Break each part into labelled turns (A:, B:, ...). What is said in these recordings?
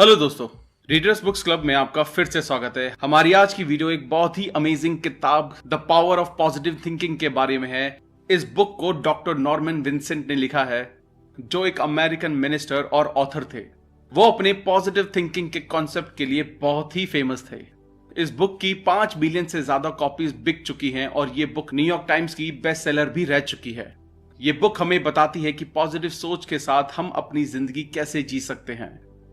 A: Hello दोस्तों, readers books club में आपका फिर से स्वागत है। हमारी आज की वीडियो एक बहुत ही अमेजिंग किताब the power of positive thinking के बारे में है। इस बुक को डॉक्टर नॉर्मन विंसेंट ने लिखा है, जो एक अमेरिकन मिनिस्टर और ऑथर थे। वो अपने पॉजिटिव थिंकिंग के कॉन्सेप्ट के लिए बहुत ही फेमस थे। इस बुक की 5 बिलियन से ज्यादा कॉपीज बिक चुकी हैं और ये बुक न्यूयॉर्क टाइम्स की बेस्ट सेलर भी रह चुकी है। ये बुक हमें बताती है कि पॉजिटिव सोच के साथ हम अपनी जिंदगी कैसे जी सकते हैं।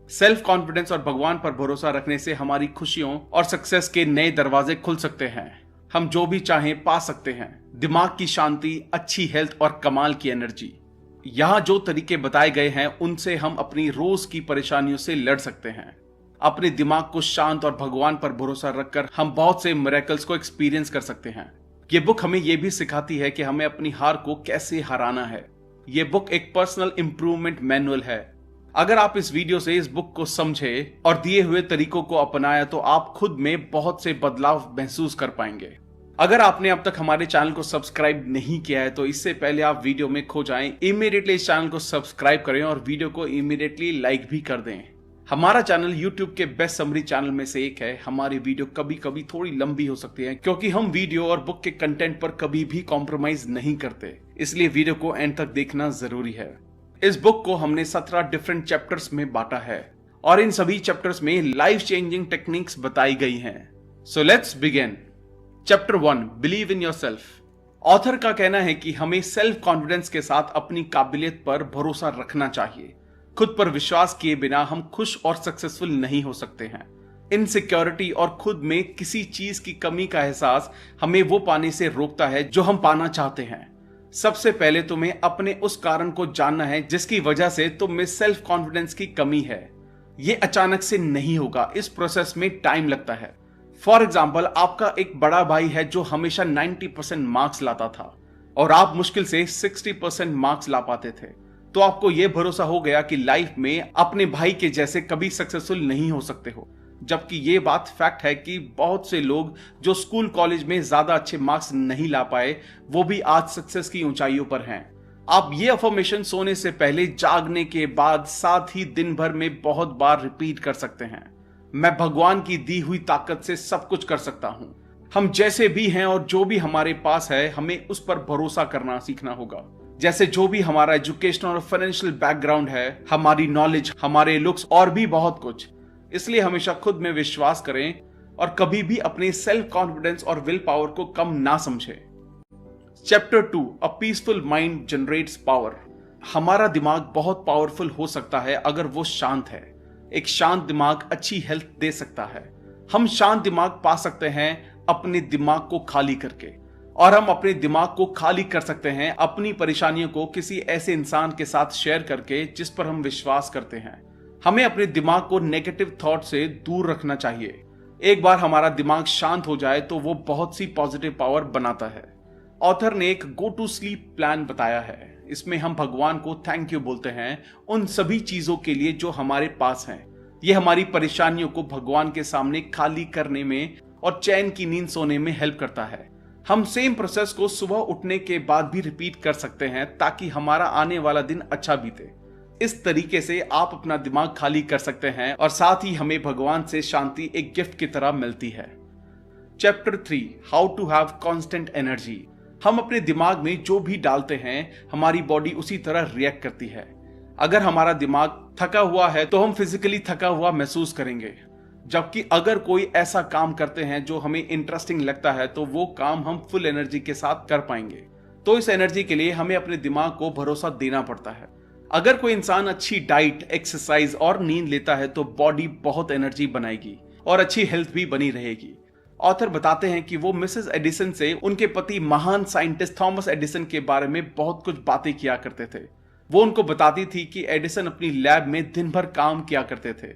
A: सेल्फ कॉन्फिडेंस और भगवान पर भरोसा रखने से हमारी खुशियों और सक्सेस के नए दरवाजे खुल सकते हैं। हम जो भी चाहें पा सकते हैं। दिमाग की शांति, अच्छी हेल्थ और कमाल की एनर्जी। यहाँ जो तरीके बताए गए हैं उनसे हम अपनी रोज की परेशानियों से लड़ सकते हैं। अपने दिमाग को शांत और भगवान पर भरोसा रखकर हम बहुत से मिरेकल्स को एक्सपीरियंस कर सकते हैं। ये बुक हमें यह भी सिखाती है कि हमें अपनी हार को कैसे हराना है। ये बुक एक पर्सनल इंप्रूवमेंट मैनुअल है। अगर आप इस वीडियो से इस बुक को समझे और दिए हुए तरीकों को अपनाया तो आप खुद में बहुत से बदलाव महसूस कर पाएंगे। अगर आपने अब तक हमारे चैनल को सब्सक्राइब नहीं किया है तो इससे पहले आप वीडियो में खो जाएं, इमीडिएटली इस चैनल को सब्सक्राइब करें और वीडियो को इमीडिएटली लाइक भी कर दें। हमारा चैनल YouTube के बेस्ट समरी चैनल में से एक है। हमारी वीडियो कभी कभी थोड़ी लंबी हो सकती है क्योंकि हम वीडियो और बुक के कंटेंट पर कभी भी कॉम्प्रोमाइज नहीं करते, इसलिए वीडियो को एंड तक देखना जरूरी है। इस बुक को हमने 17 डिफरेंट चैप्टर्स में बांटा है और इन सभी चैप्टर्स में लाइफ चेंजिंग टेक्निक्स बताई गई हैं। So let's begin. Chapter 1, believe in yourself. Author का कहना है कि हमें सेल्फ कॉन्फिडेंस के साथ अपनी काबिलियत पर भरोसा रखना चाहिए। खुद पर विश्वास किए बिना हम खुश और सक्सेसफुल नहीं हो सकते हैं। इनसिक्योरिटी और खुद में किसी चीज की कमी का एहसास हमें वो पाने से रोकता है जो हम पाना चाहते हैं। सबसे पहले तुम्हें अपने उस कारण को जानना है जिसकी वजह से तुम में सेल्फ कॉन्फिडेंस की कमी है। ये अचानक से नहीं होगा, इस प्रोसेस में टाइम लगता है। फॉर एग्जाम्पल, आपका एक बड़ा भाई है जो हमेशा 90% मार्क्स लाता था और आप मुश्किल से 60% मार्क्स ला पाते थे। तो आपको यह भरोसा हो गया कि लाइफ में अपने भाई के जैसे कभी सक्सेसफुल नहीं हो सकते हो, जबकि ये बात फैक्ट है कि बहुत से लोग जो स्कूल कॉलेज में ज्यादा अच्छे मार्क्स नहीं ला पाए वो भी आज सक्सेस की ऊंचाइयों पर हैं। आप ये अफर्मेशन सोने से पहले, जागने के बाद, साथ ही दिन भर में बहुत बार रिपीट कर सकते हैं। मैं भगवान की दी हुई ताकत से सब कुछ कर सकता हूं। हम जैसे भी हैं और जो भी हमारे पास है हमें उस पर भरोसा करना सीखना होगा। जैसे जो भी हमारा एजुकेशनल और फाइनेंशियल बैकग्राउंड है, हमारी नॉलेज, हमारे लुक्स और भी बहुत कुछ। इसलिए हमेशा खुद में विश्वास करें और कभी भी अपने सेल्फ कॉन्फिडेंस और विल पावर को कम ना समझें। Chapter 2, a peaceful mind generates power. हमारा दिमाग बहुत पावरफुल हो सकता है अगर वो शांत है। एक शांत दिमाग अच्छी हेल्थ दे सकता है। हम शांत दिमाग पा सकते हैं अपने दिमाग को खाली करके, और हम अपने दिमाग को खाली कर सकते हैं अपनी परेशानियों को किसी ऐसे इंसान के साथ शेयर करके जिस पर हम विश्वास करते हैं। हमें अपने दिमाग को नेगेटिव थॉट से दूर रखना चाहिए। एक बार हमारा दिमाग शांत हो जाए तो वो बहुत सी पॉजिटिव पावर बनाता है। ऑथर ने एक गो टू स्लीप प्लान बताया है। इसमें हम भगवान को थैंक यू बोलते हैं उन सभी चीजों के लिए जो हमारे पास हैं। ये हमारी परेशानियों को भगवान के सामने खाली करने में और चैन की नींद सोने में हेल्प करता है। हम सेम प्रोसेस को सुबह उठने के बाद भी रिपीट कर सकते हैं ताकि हमारा आने वाला दिन अच्छा बीते। इस तरीके से आप अपना दिमाग खाली कर सकते हैं और साथ ही हमें भगवान से शांति एक गिफ्ट की तरह मिलती है। Chapter 3, how to have constant energy. हम अपने दिमाग में जो भी डालते हैं हमारी बॉडी उसी तरह रिएक्ट करती है। अगर हमारा दिमाग थका हुआ है तो हम फिजिकली थका हुआ महसूस करेंगे, जबकि अगर कोई ऐसा काम करते हैं जो हमें इंटरेस्टिंग लगता है तो वो काम हम फुल एनर्जी के साथ कर पाएंगे। तो इस एनर्जी के लिए हमें अपने दिमाग को भरोसा देना पड़ता है। अगर कोई इंसान अच्छी डाइट, एक्सरसाइज और नींद लेता है तो बॉडी बहुत एनर्जी बनाएगी और अच्छी हेल्थ भी बनी रहेगी। ऑथर बताते हैं कि वो मिसेस एडिसन से उनके पति महान साइंटिस्ट थॉमस एडिसन के बारे में बहुत कुछ बातें किया करते थे। वो उनको बताती थी कि एडिसन अपनी लैब में दिन भर काम किया करते थे।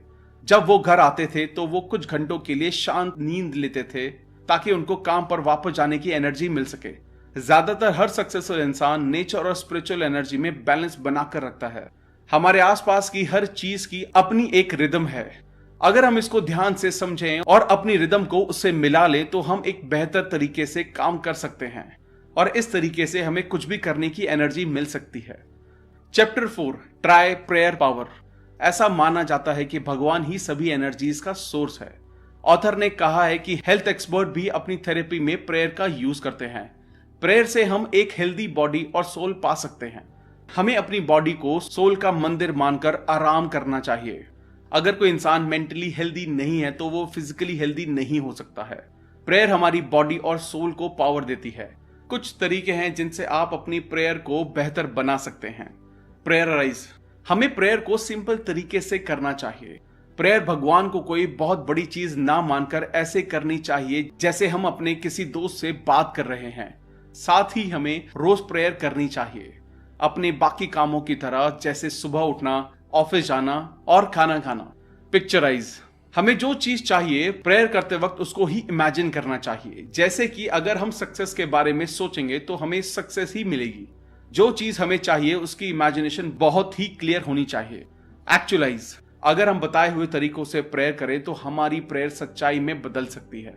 A: जब वो घर आते थे तो वो कुछ घंटों के लिए शांत नींद लेते थे ताकि उनको काम पर वापस जाने की एनर्जी मिल सके। ज्यादातर हर सक्सेसफुल इंसान नेचर और स्पिरिचुअल एनर्जी में बैलेंस बनाकर रखता है। हमारे आसपास की हर चीज की अपनी एक रिदम है। अगर हम इसको ध्यान से समझें और अपनी रिदम को उससे मिला लें तो हम एक बेहतर तरीके से काम कर सकते हैं और इस तरीके से हमें कुछ भी करने की एनर्जी मिल सकती है। Chapter 4, try prayer power. ऐसा माना जाता है कि भगवान ही सभी एनर्जीज का सोर्स है। ऑथर ने कहा है कि हेल्थ एक्सपर्ट भी अपनी थेरेपी में प्रेयर का यूज करते हैं। प्रेयर से हम एक हेल्दी बॉडी और सोल पा सकते हैं। हमें अपनी बॉडी को सोल का मंदिर मानकर आराम करना चाहिए। अगर कोई इंसान मेंटली हेल्दी नहीं है तो वो फिजिकली हेल्दी नहीं हो सकता है। प्रेयर हमारी बॉडी और सोल को पावर देती है। कुछ तरीके हैं जिनसे आप अपनी प्रेयर को बेहतर बना सकते हैं। प्रेयराइज, हमें प्रेयर को सिंपल तरीके से करना चाहिए। प्रेयर भगवान को कोई बहुत बड़ी चीज ना मानकर ऐसे करनी चाहिए जैसे हम अपने किसी दोस्त से बात कर रहे हैं। साथ ही हमें रोज प्रेयर करनी चाहिए, अपने बाकी कामों की तरह, जैसे सुबह उठना, ऑफिस जाना और खाना खाना। पिक्चराइज, हमें जो चीज चाहिए प्रेयर करते वक्त उसको ही इमेजिन करना चाहिए। जैसे कि अगर हम सक्सेस के बारे में सोचेंगे तो हमें सक्सेस ही मिलेगी। जो चीज हमें चाहिए उसकी इमेजिनेशन बहुत ही क्लियर होनी चाहिए। एक्चुअलाइज, अगर हम बताए हुए तरीकों से प्रेयर करें तो हमारी प्रेयर सच्चाई में बदल सकती है।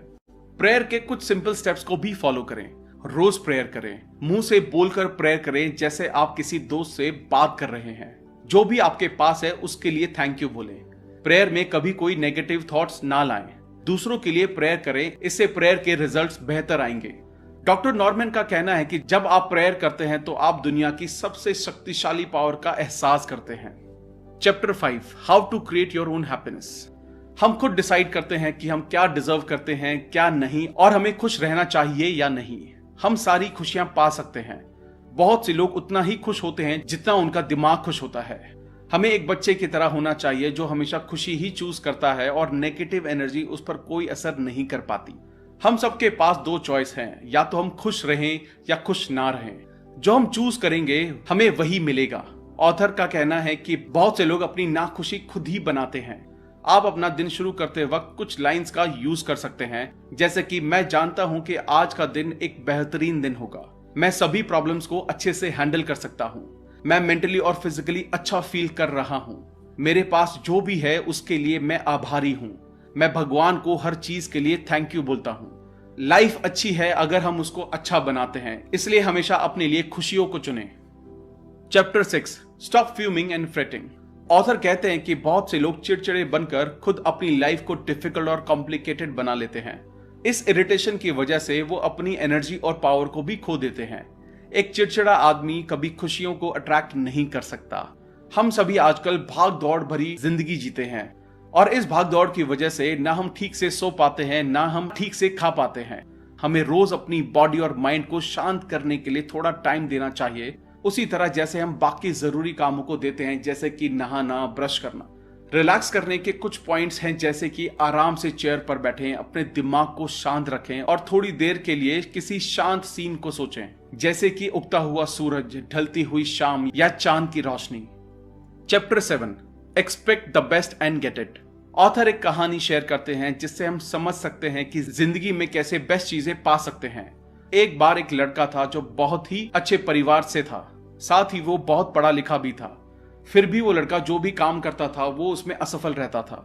A: प्रेयर के कुछ सिंपल स्टेप्स को भी फॉलो करें। रोज प्रेयर करें, मुंह से बोलकर प्रेयर करें जैसे आप किसी दोस्त से बात कर रहे हैं। जो भी आपके पास है उसके लिए थैंक यू बोलें। प्रेयर में कभी कोई नेगेटिव थॉट्स ना लाएं। दूसरों के लिए प्रेयर करें, इससे प्रेयर के रिजल्ट्स बेहतर आएंगे। डॉक्टर नॉर्मन का कहना है कि जब आप प्रेयर करते हैं तो आप दुनिया की सबसे शक्तिशाली पावर का एहसास करते हैं। Chapter 5, how to create your own happiness. हम खुद डिसाइड करते हैं कि हम क्या डिजर्व करते हैं, क्या नहीं, और हमें खुश रहना चाहिए या नहीं। हम सारी खुशियां पा सकते हैं। बहुत से लोग उतना ही खुश होते हैं जितना उनका दिमाग खुश होता है। हमें एक बच्चे की तरह होना चाहिए जो हमेशा खुशी ही चूज करता है और नेगेटिव एनर्जी उस पर कोई असर नहीं कर पाती। हम सबके पास दो चॉइस हैं, या तो हम खुश रहें या खुश ना रहें। जो हम चूज करेंगे हमें वही मिलेगा। ऑथर का कहना है कि बहुत से लोग अपनी नाखुशी खुद ही बनाते हैं। आप अपना दिन शुरू करते वक्त कुछ लाइंस का यूज कर सकते हैं, जैसे कि मैं जानता हूं कि आज का दिन एक बेहतरीन दिन होगा। मैं सभी प्रॉब्लम्स को अच्छे से हैंडल कर सकता हूं। मैं मेंटली और फिजिकली अच्छा फील कर रहा हूं। मेरे पास जो भी है उसके लिए मैं आभारी हूं। मैं भगवान को हर चीज के लिए थैंक यू बोलता हूं। लाइफ अच्छी है अगर हम उसको अच्छा बनाते हैं, इसलिए हमेशा अपने लिए खुशियों को चुनें। Chapter 6, stop fuming and fretting. Author कहते हैं कि बहुत से लोग चिड़चिड़े बनकर खुद अपनी लाइफ को डिफिकल्ट और कॉम्प्लिकेटेड बना लेते हैं। इस इरिटेशन की वजह से वो अपनी एनर्जी और पावर को भी खो देते हैं। एक चिड़चिड़ा आदमी कभी खुशियों को अट्रैक्ट नहीं कर सकता। हम सभी आजकल भाग दौड़ भरी जिंदगी जीते हैं और इस भाग दौड़ की वजह से ना हम ठीक से सो पाते हैं, ना हम ठीक से खा पाते हैं। हमें रोज अपनी बॉडी और माइंड को शांत करने के लिए थोड़ा टाइम देना चाहिए, उसी तरह जैसे हम बाकी जरूरी कामों को देते हैं, जैसे कि नहाना, ब्रश करना। रिलैक्स करने के कुछ पॉइंट्स हैं, जैसे कि आराम से चेयर पर बैठें, अपने दिमाग को शांत रखें और थोड़ी देर के लिए किसी शांत सीन को सोचें, जैसे कि उगता हुआ सूरज, ढलती हुई शाम या चांद की रोशनी। Chapter 7, expect the best and get it. Author एक कहानी शेयर करते हैं जिससे हम समझ सकते हैं कि जिंदगी में कैसे बेस्ट चीजें पा सकते हैं। एक बार एक लड़का था जो बहुत ही अच्छे परिवार से था, साथ ही वो बहुत पढ़ा लिखा भी था। फिर भी वो लड़का जो भी काम करता था वो उसमें असफल रहता था।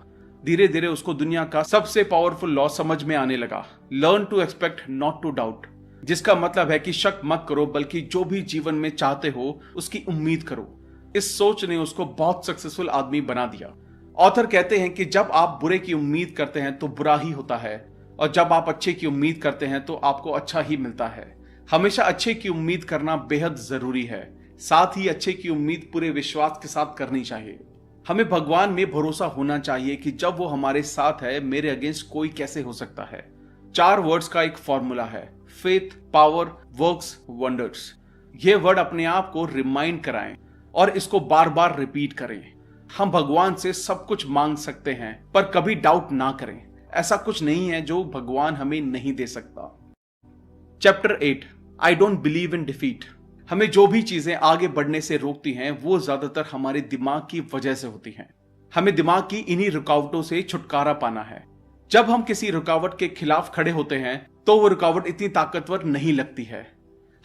A: धीरे धीरे उसको दुनिया का सबसे पावरफुल लॉ समझ में आने लगा, learn to expect not to doubt, जिसका मतलब है कि शक मत करो बल्कि जो भी जीवन में चाहते हो उसकी उम्मीद करो। इस सोच ने उसको बहुत सक्सेसफुल आदमी बना दिया। ऑथर कहते हैं कि जब आप बुरे की उम्मीद करते हैं तो बुरा ही होता है, और जब आप अच्छे की उम्मीद करते हैं तो आपको अच्छा ही मिलता है। हमेशा अच्छे की उम्मीद करना बेहद जरूरी है। साथ ही अच्छे की उम्मीद पूरे विश्वास के साथ करनी चाहिए। हमें भगवान में भरोसा होना चाहिए कि जब वो हमारे साथ है, मेरे अगेंस्ट कोई कैसे हो सकता है। 4 वर्ड्स का एक फॉर्मूला है, फेथ, पावर, वर्क्स, वंडर्स। ये वर्ड अपने आप को रिमाइंड कराएं और इसको बार बार रिपीट करें। हम भगवान से सब कुछ मांग सकते हैं, पर कभी डाउट ना करें। ऐसा कुछ नहीं है जो भगवान हमें नहीं दे सकता। Chapter 8, I don't believe in defeat. हमें जो भी चीजें आगे बढ़ने से रोकती हैं वो ज्यादातर हमारे दिमाग की वजह से होती हैं। हमें दिमाग की इन्हीं रुकावटों से छुटकारा पाना है। जब हम किसी रुकावट के खिलाफ खड़े होते हैं तो वो रुकावट इतनी ताकतवर नहीं लगती है।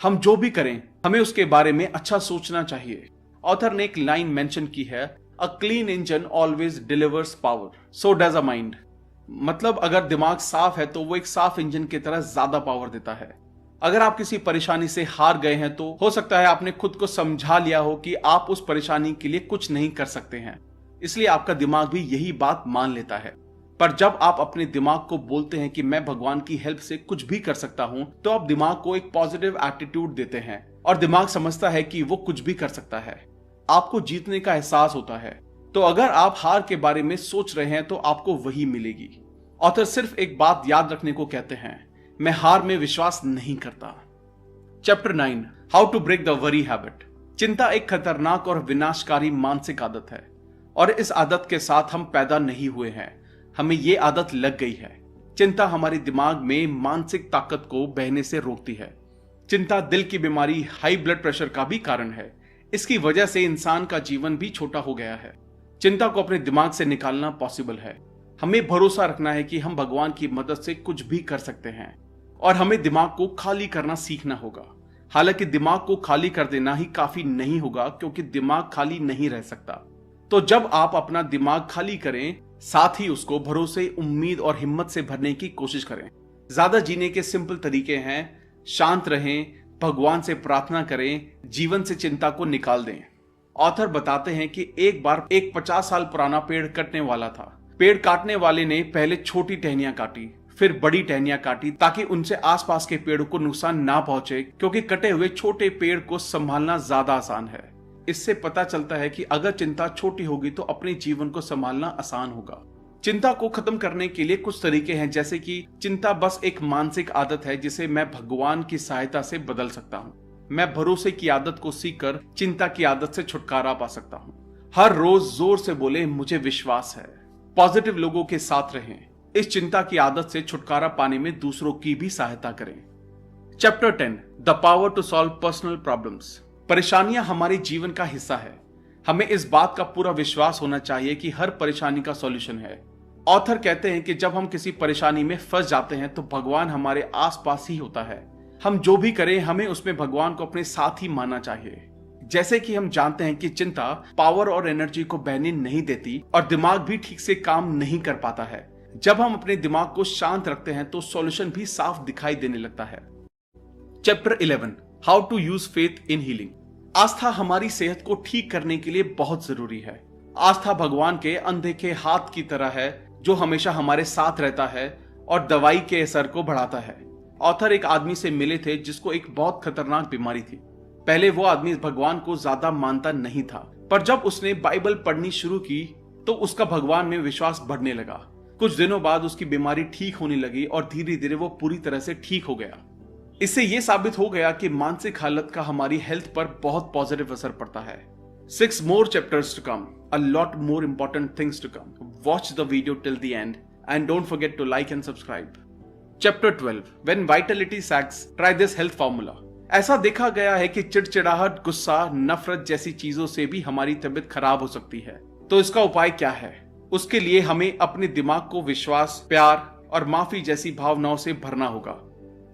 A: हम जो भी करें हमें उसके बारे में अच्छा सोचना चाहिए। ऑथर ने एक लाइन मेंशन की है, a clean engine always delivers power, so does a mind. मतलब अगर दिमाग साफ है तो वो एक साफ इंजन की तरह ज्यादा पावर देता है। अगर आप किसी परेशानी से हार गए हैं तो हो सकता है आपने खुद को समझा लिया हो कि आप उस परेशानी के लिए कुछ नहीं कर सकते हैं। इसलिए आपका दिमाग भी यही बात मान लेता है। पर जब आप अपने दिमाग को बोलते हैं कि मैं भगवान की हेल्प से कुछ भी कर सकता हूं, तो आप दिमाग को एक पॉजिटिव एटीट्यूड देते हैं और दिमाग समझता है कि वो कुछ भी कर सकता है। आपको जीतने का एहसास होता है। तो अगर आप हार के बारे में सोच रहे हैं तो आपको वही मिलेगी। ऑथर सिर्फ एक बात याद रखने को कहते हैं, मैं हार में विश्वास नहीं करता। Chapter 9, how to break the worry habit. चिंता एक खतरनाक और विनाशकारी मानसिक आदत है और इस आदत के साथ हम पैदा नहीं हुए हैं, हमें ये आदत लग गई है। चिंता हमारे दिमाग में मानसिक ताकत को बहने से रोकती है। चिंता दिल की बीमारी, हाई ब्लड प्रेशर का भी कारण है। इसकी वजह से इंसान का जीवन भी छोटा हो गया है। चिंता को अपने दिमाग से निकालना पॉसिबल है। हमें भरोसा रखना है कि हम भगवान की मदद से कुछ भी कर सकते हैं और हमें दिमाग को खाली करना सीखना होगा। हालांकि दिमाग को खाली कर देना ही काफी नहीं होगा, क्योंकि दिमाग खाली नहीं रह सकता। तो जब आप अपना दिमाग खाली करें, साथ ही उसको भरोसे, उम्मीद और हिम्मत से भरने की कोशिश करें। ज्यादा जीने के सिंपल तरीके हैं, शांत रहें, भगवान से प्रार्थना करें, जीवन से चिंता को निकाल दें। ऑथर बताते हैं कि एक बार एक 50 साल पुराना पेड़ कटने वाला था। पेड़ काटने वाले ने पहले छोटी टहनियां काटी, फिर बड़ी टहनियां काटी, ताकि उनसे आसपास के पेड़ों को नुकसान ना पहुंचे, क्योंकि कटे हुए छोटे पेड़ को संभालना ज्यादा आसान है। इससे पता चलता है कि अगर चिंता छोटी होगी तो अपने जीवन को संभालना आसान होगा। चिंता को खत्म करने के लिए कुछ तरीके हैं, जैसे कि चिंता बस एक मानसिक आदत है जिसे मैं भगवान की सहायता से बदल सकता हूँ। मैं भरोसे की आदत को सीखकर चिंता की आदत से छुटकारा पा सकता हूँ। हर रोज जोर से बोले, मुझे विश्वास है। पॉजिटिव लोगों के साथ रहें। इस चिंता की आदत से छुटकारा पाने में दूसरों की भी सहायता करें। Chapter 10, the power to solve personal problems. परेशानियां हमारे जीवन का हिस्सा है। हमें इस बात का पूरा विश्वास होना चाहिए कि हर परेशानी का सॉल्यूशन है। ऑथर कहते हैं कि जब हम किसी परेशानी में फंस जाते हैं तो भगवान हमारे आसपास ही होता है। हम जो भी करें, हमें उसमें भगवान को अपने साथ ही मानना चाहिए। जैसे कि हम जानते हैं कि चिंता पावर और एनर्जी को बहने नहीं देती और दिमाग भी ठीक से काम नहीं कर पाता है। जब हम अपने दिमाग को शांत रखते हैं तो सॉल्यूशन भी साफ दिखाई देने लगता है। Chapter 11, how to use faith in healing. आस्था हमारी सेहत को ठीक करने के लिए बहुत जरूरी है। आस्था भगवान के अनदेखे हाथ की तरह है जो हमेशा हमारे साथ रहता है और दवाई के असर को बढ़ाता है। ऑथर एक आदमी से मिले थे जिसको एक बहुत खतरनाक बीमारी थी। पहले वो आदमी भगवान को ज्यादा मानता नहीं था, पर जब उसने बाइबल पढ़नी शुरू की तो उसका भगवान में विश्वास बढ़ने लगा। कुछ दिनों बाद उसकी बीमारी ठीक होने लगी और धीरे धीरे वो पूरी तरह से ठीक हो गया। इससे ये साबित हो गया कि मानसिक हालत का हमारी हेल्थ पर बहुत पॉजिटिव असर पड़ता है। 6 more chapters to come, a lot more important things to come. Watch the video till the end and don't forget to like and subscribe. Chapter 12, when vitality sags, try this health formula. ऐसा देखा गया है कि चिड़चिड़ाहट, गुस्सा, नफरत जैसी चीजों से भी हमारी तबीयत खराब हो सकती है। तो इसका उपाय क्या है? उसके लिए हमें अपने दिमाग को विश्वास, प्यार और माफी जैसी भावनाओं से भरना होगा।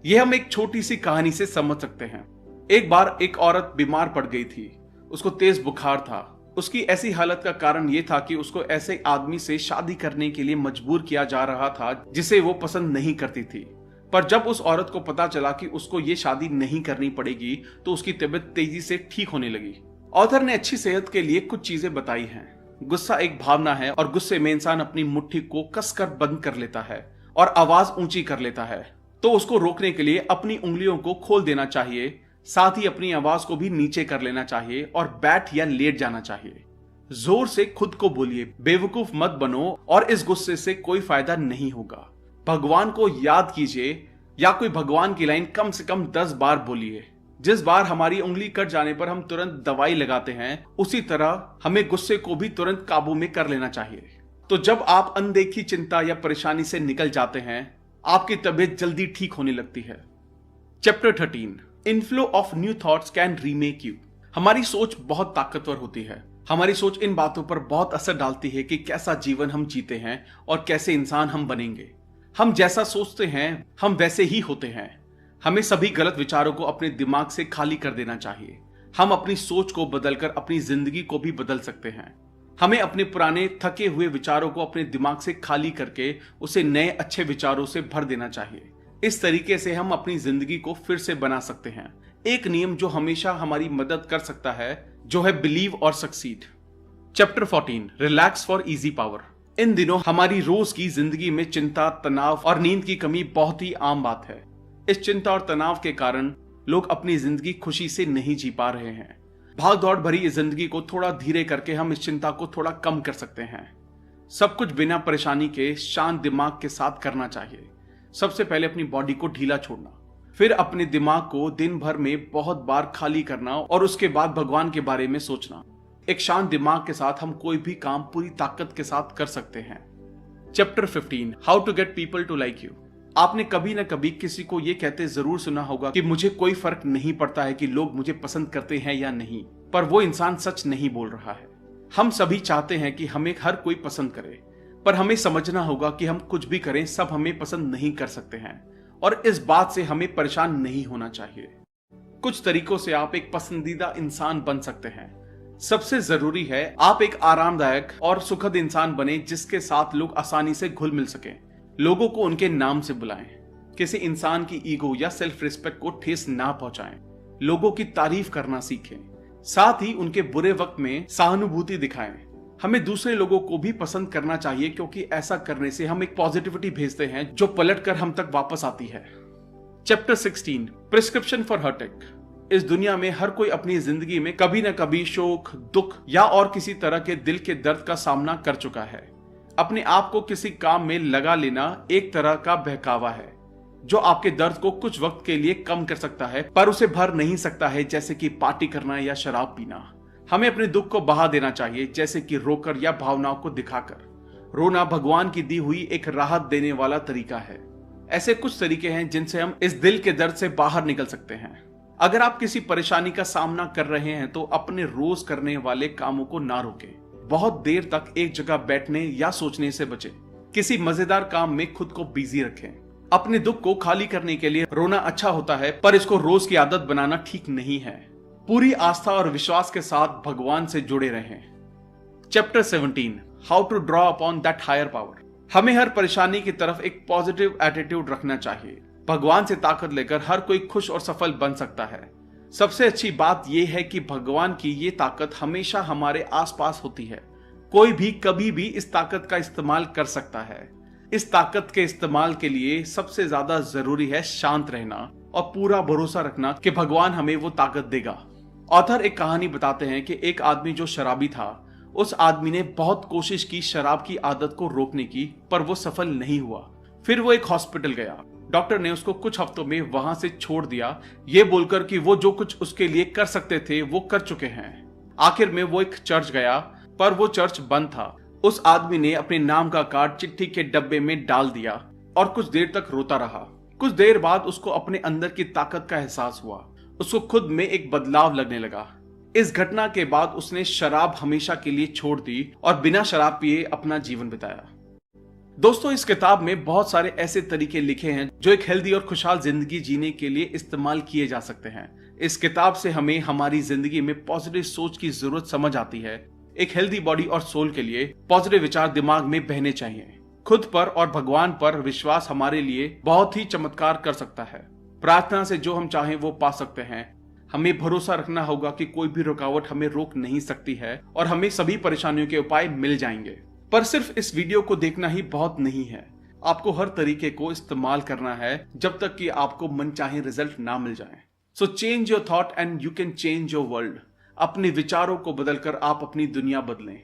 A: यह हम एक छोटी सी कहानी से समझ सकते हैं। एक बार एक औरत बीमार पड़ गई थी। उसको तेज बुखार था। उसकी ऐसी हालत का कारण यह था कि उसको ऐसे आदमी से शादी करने के लिए मजबूर किया जा रहा था जिसे वो पसंद नहीं करती थी। पर जब उस औरत को पता चला कि उसको ये शादी नहीं करनी पड़ेगी तो उसकी तबीयत तेजी से ठीक होने लगी। ऑथर ने अच्छी सेहत के लिए कुछ चीजें बताई हैं। गुस्सा एक भावना है और गुस्से में इंसान अपनी मुट्ठी को कसकर बंद कर लेता है और आवाज ऊंची कर लेता है। तो उसको रोकने के लिए अपनी उंगलियों को खोल देना चाहिए, साथ ही अपनी आवाज को भी नीचे कर लेना चाहिए और बैठ या लेट जाना चाहिए। जोर से खुद को बोलिए, बेवकूफ मत बनो और इस गुस्से से कोई फायदा नहीं होगा। भगवान को याद कीजिए या कोई भगवान की लाइन कम से कम 10 बार बोलिए। जिस बार हमारी उंगली कट जाने पर हम तुरंत दवाई लगाते हैं, उसी तरह हमें गुस्से को भी तुरंत काबू में कर लेना चाहिए। तो जब आप अनदेखी चिंता या परेशानी से निकल जाते हैं, आपकी तबीयत जल्दी ठीक होने लगती है। Chapter 13, inflow of new thoughts can remake you. हमारी सोच बहुत ताकतवर होती है। हमारी सोच इन बातों पर बहुत असर डालती है कि कैसा जीवन हम जीते हैं और कैसे इंसान हम बनेंगे। हम जैसा सोचते हैं हम वैसे ही होते हैं। हमें सभी गलत विचारों को अपने दिमाग से खाली कर देना चाहिए। हम अपनी सोच को बदलकर अपनी जिंदगी को भी बदल सकते हैं। हमें अपने पुराने थके हुए विचारों को अपने दिमाग से खाली करके उसे नए अच्छे विचारों से भर देना चाहिए। इस तरीके से हम अपनी जिंदगी को फिर से बना सकते हैं। एक नियम जो हमेशा हमारी मदद कर सकता है जो है बिलीव और succeed. Chapter 14 relax for easy power. इन दिनों हमारी रोज की जिंदगी में चिंता, तनाव और नींद की कमी बहुत ही आम बात है। इस चिंता और तनाव के कारण लोग अपनी जिंदगी खुशी से नहीं जी पा रहे हैं। भाग दौड़ भरी इस जिंदगी को थोड़ा धीरे करके हम इस चिंता को थोड़ा कम कर सकते हैं। सब कुछ बिना परेशानी के शांत दिमाग के साथ करना चाहिए। सबसे पहले अपनी बॉडी को ढीला छोड़ना, फिर अपने दिमाग को दिन भर में बहुत बार खाली करना और उसके बाद भगवान के बारे में सोचना। एक शांत दिमाग के साथ हम कोई भी काम पूरी ताकत के साथ कर सकते हैं। Chapter 15 how to get people to like you. आपने कभी न कभी किसी को यह कहते जरूर सुना होगा कि मुझे कोई फर्क नहीं पड़ता है कि लोग मुझे पसंद करते हैं या नहीं, पर वो इंसान सच नहीं बोल रहा है। हम सभी चाहते हैं कि हमें हर कोई पसंद करे, पर हमें समझना होगा कि हम कुछ भी करें सब हमें पसंद नहीं कर सकते हैं और इस बात से हमें परेशान नहीं होना चाहिए। कुछ तरीकों से आप एक पसंदीदा इंसान बन सकते हैं। सबसे जरूरी है आप एक आरामदायक और सुखद इंसान बने जिसके साथ लोग आसानी से घुल मिल सकें। लोगों को उनके नाम से बुलाएं, किसी इंसान की ईगो या सेल्फ रिस्पेक्ट को ठेस ना पहुंचाएं, लोगों की तारीफ करना सीखें, साथ ही उनके बुरे वक्त में सहानुभूति दिखाएं। हमें दूसरे लोगों को भी पसंद करना चाहिए क्योंकि ऐसा करने से हम एक पॉजिटिविटी भेजते हैं जो पलटकर हम तक वापस आती है। Chapter 16 prescription for heart attack. इस दुनिया में हर कोई अपनी जिंदगी में कभी न कभी शोक, दुख या और किसी तरह के दिल के दर्द का सामना कर चुका है। अपने आप को किसी काम में लगा लेना एक तरह का बहकावा है जो आपके दर्द को कुछ वक्त के लिए कम कर सकता है, पर उसे भर नहीं सकता है, जैसे कि पार्टी करना या शराब पीना। हमें अपने दुख को बहा देना चाहिए, जैसे कि रोकर या भावनाओं को दिखाकर। रोना भगवान की दी हुई एक राहत देने वाला तरीका है। ऐसे कुछ तरीके हैं जिनसे हम इस दिल के दर्द से बाहर निकल सकते हैं। अगर आप किसी परेशानी का सामना कर रहे हैं तो अपने रोज करने वाले कामों को ना रोकें। बहुत देर तक एक जगह बैठने या सोचने से बचें। किसी मजेदार काम में खुद को बिजी रखें। अपने दुख को खाली करने के लिए रोना अच्छा होता है, पर इसको रोज की आदत बनाना ठीक नहीं है। पूरी आस्था और विश्वास के साथ भगवान से जुड़े रहें। Chapter 17 how to draw upon that higher power. हमें हर परेशानी की तरफ एक पॉजिटिव एटीट्यूड रखना चाहिए। भगवान से ताकत लेकर हर कोई खुश और सफल बन सकता है। सबसे अच्छी बात यह है कि भगवान की ये ताकत हमेशा हमारे आसपास होती है। कोई भी कभी भी इस ताकत का इस्तेमाल कर सकता है। इस ताकत के इस्तेमाल के लिए सबसे ज्यादा जरूरी है शांत रहना और पूरा भरोसा रखना कि भगवान हमें वो ताकत देगा। ऑथर एक कहानी बताते हैं कि एक आदमी जो शराबी था, उस आदमी ने बहुत कोशिश की शराब की आदत को रोकने की, पर वो सफल नहीं हुआ। फिर वो एक हॉस्पिटल गया। डॉक्टर ने उसको कुछ हफ्तों में वहां से छोड़ दिया, ये बोलकर कि वो जो कुछ उसके लिए कर सकते थे वो कर चुके हैं। आखिर में वो एक चर्च गया, पर वो चर्च बंद था। उस आदमी ने अपने नाम का कार्ड चिट्ठी के डब्बे में डाल दिया और कुछ देर तक रोता रहा। कुछ देर बाद उसको अपने अंदर की ताकत का एहसास हुआ। उसको खुद में एक बदलाव लगने लगा। इस घटना के बाद उसने शराब हमेशा के लिए छोड़ दी और बिना शराब पिए अपना जीवन बिताया। दोस्तों, इस किताब में बहुत सारे ऐसे तरीके लिखे हैं जो एक हेल्दी और खुशहाल जिंदगी जीने के लिए इस्तेमाल किए जा सकते हैं। इस किताब से हमें हमारी जिंदगी में पॉजिटिव सोच की जरूरत समझ आती है। एक हेल्दी बॉडी और सोल के लिए पॉजिटिव विचार दिमाग में बहने चाहिए। खुद पर और भगवान पर विश्वास हमारे लिए बहुत ही चमत्कार कर सकता है। प्रार्थना से जो हम चाहें वो पा सकते हैं। हमें भरोसा रखना होगा कि कोई भी रुकावट हमें रोक नहीं सकती है और हमें सभी परेशानियों के उपाय मिल जाएंगे। पर सिर्फ इस वीडियो को देखना ही बहुत नहीं है। आपको हर तरीके को इस्तेमाल करना है जब तक कि आपको मनचाहे रिजल्ट ना मिल जाए। So change your thought and you can change your world. अपने विचारों को बदलकर आप अपनी दुनिया बदलें।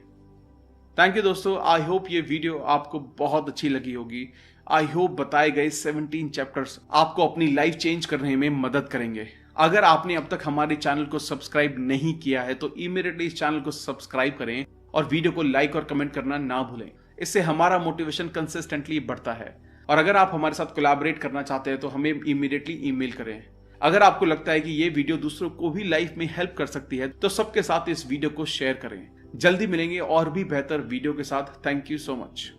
A: थैंक यू दोस्तों। आई होप ये वीडियो आपको बहुत अच्छी लगी होगी। आई होप बताए गए 17 चैप्टर्स आपको अपनी लाइफ चेंज करने में मदद करेंगे। अगर आपने अब तक हमारे चैनल को सब्सक्राइब नहीं किया है तो इमीडिएटली इस चैनल को सब्सक्राइब करें और वीडियो को लाइक और कमेंट करना ना भूलें। इससे हमारा मोटिवेशन कंसिस्टेंटली बढ़ता है। और अगर आप हमारे साथ कोलैबोरेट करना चाहते हैं तो हमें इमीडिएटली ईमेल करें। अगर आपको लगता है कि ये वीडियो दूसरों को भी लाइफ में हेल्प कर सकती है तो सबके साथ इस वीडियो को शेयर करें। जल्दी मिलेंगे और भी बेहतर वीडियो के साथ। Thank you so much.